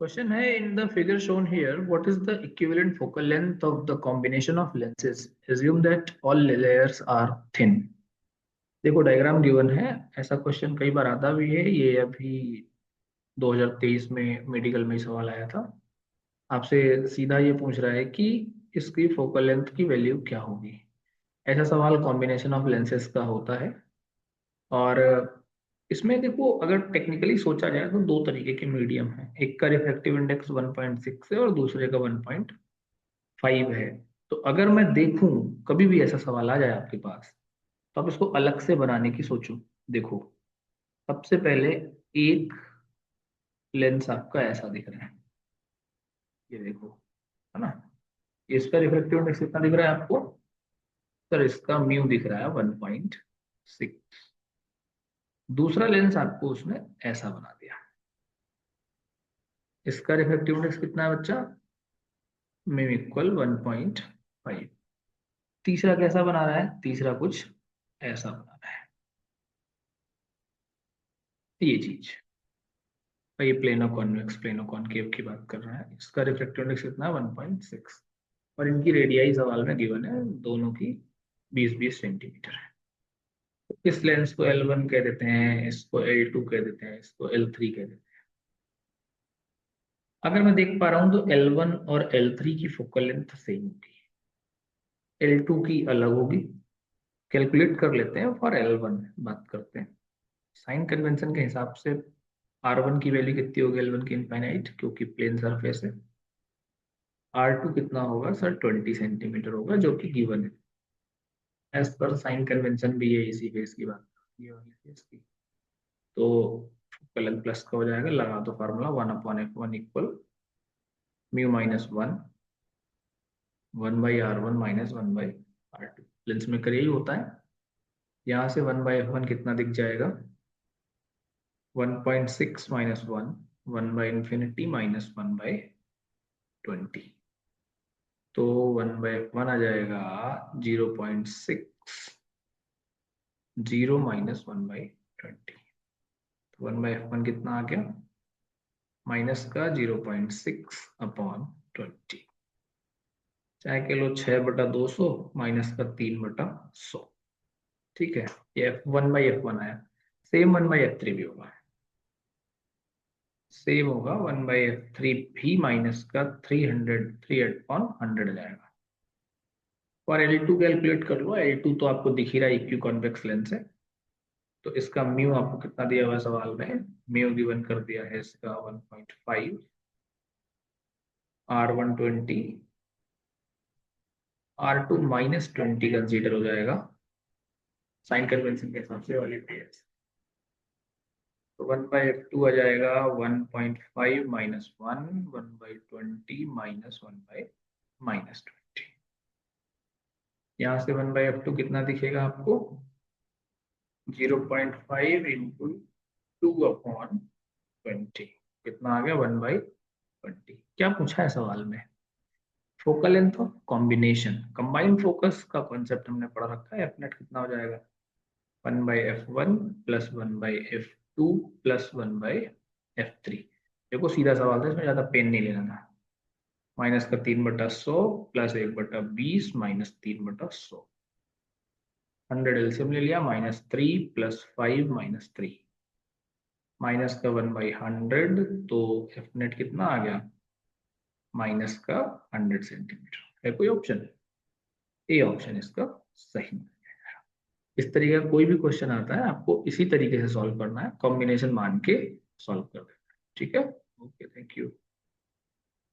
Question है in the figure shown here what is the equivalent focal length of the combination of lenses assume that all layers are thin. देखो diagram given है। ऐसा question कई बार आता भी है। ये अभी 2023 में मेडिकल में ही सवाल आया था। आपसे सीधा ये पूछ रहा है कि इसकी फोकल लेंथ की वैल्यू क्या होगी। ऐसा सवाल कॉम्बिनेशन ऑफ लेंसेज का होता है। और इसमें देखो अगर टेक्निकली सोचा जाए तो दो तरीके के मीडियम है। एक का रिफ्रैक्टिव इंडेक्स 1.6 है और दूसरे का 1.5 है। तो अगर मैं देखूं कभी भी ऐसा सवाल आ जाए आपके पास तो आप इसको अलग से बनाने की सोचो। देखो सबसे पहले एक लेंस आपका ऐसा दिख रहा है। ये देखो है ना। इसका रिफ्रैक्टिव इंडेक्स कितना दिख रहा है आपको? सर इसका म्यू दिख रहा है 1.6। दूसरा लेंस आपको उसने ऐसा बना दिया। इसका रिफ्रैक्टिव इंडेक्स कितना है बच्चा? Mu equal 1.5। तीसरा कैसा बना रहा है? तीसरा कुछ ऐसा बना रहा है। ये चीज ये प्लेनो कॉन्वेक्स प्लेनो कॉनकेव की बात कर रहा है। इसका रिफ्रैक्टिव इंडेक्स कितना है? 1.6। और इनकी रेडियाई सवाल में गिवन है, दोनों की 20-20 सेंटीमीटर है। इस लेंस को L1 कह देते हैं, इसको L2 कह देते हैं, इसको L3 कह देते हैं। अगर मैं देख पा रहा हूं तो L1 और L3 की फोकल लेंथ सेम होगी, L2 की अलग होगी। कैलकुलेट कर लेते हैं। फॉर L1 बात करते हैं। साइन कन्वेंशन के हिसाब से R1 की वैल्यू कितनी होगी? L1 की इनफाइनाइट, क्योंकि प्लेन सरफेस है। R2 कितना होगा सर? 20 सेंटीमीटर होगा, जो कि गिवन है एज पर साइन कन्वेंशन भी है। इसी फेस की बात, ये वाली फेस की। तो कलन प्लस का हो जाएगा, लगा दो formula 1/f1 equal mu minus 1/r1 minus 1/r2। Lens में कर यही होता है। यहाँ से 1/f1 कितना दिख जाएगा? 1.6 माइनस 1, 1/इंफिनिटी माइनस 1/20। तो 1/f1 आ जाएगा 0.6, 0 माइनस 1/20। तो 1/f1 कितना आ गया? माइनस का 0.6/20। चाहे के लो 6/200 माइनस का 3/100। ठीक है, ये 1/f1 आया। सेम 1/f3 भी होगा। सेम होगा 1/f3 भी माइनस का 300 जाएगा। और L2 कैलकुलेट कर लो। L2 तो आपको दिख ही रहा है, इक्यू कॉन्वेक्स लेंस है। तो इसका म्यू आपको कितना दिया हुआ है सवाल में? म्यू गिवन कर दिया है इसका 1.5, R1 20, R2 -20 कंसीडर हो जाएगा साइन कन्वेंशन के हिसाब से वाली पेज। तो 1/f2 आ जाएगा 1.5 माइनस 1, 1/20 माइनस 1/-20। यहाँ से 1/f2 कितना दिखेगा आपको? 0.5 इंटू 2/20। कितना आ गया? 1/20। क्या पूछा है सवाल में? Focal length of combination, combined focus का कॉन्सेप्ट हमने पढ़ा रखा है। एफ नेट कितना हो जाएगा? 1/f1 plus 1/f2 plus 1/f3। देखो सीधा सवाल था, इसमें ज्यादा पेन नहीं लेना था। माइनस का 3/100 प्लस 1/20 माइनस 3/100। 100 एलसीएम ले लिया, -3 प्लस 5 -3 माइनस का 1/100। तो एफ नेट कितना आ गया? माइनस का 100 सेंटीमीटर। है कोई ऑप्शन? ए ऑप्शन इसका सही। इस तरीके का कोई भी क्वेश्चन आता है आपको इसी तरीके से सॉल्व करना है, कॉम्बिनेशन मान के सॉल्व कर देना है। ठीक है, ओके, थैंक यू।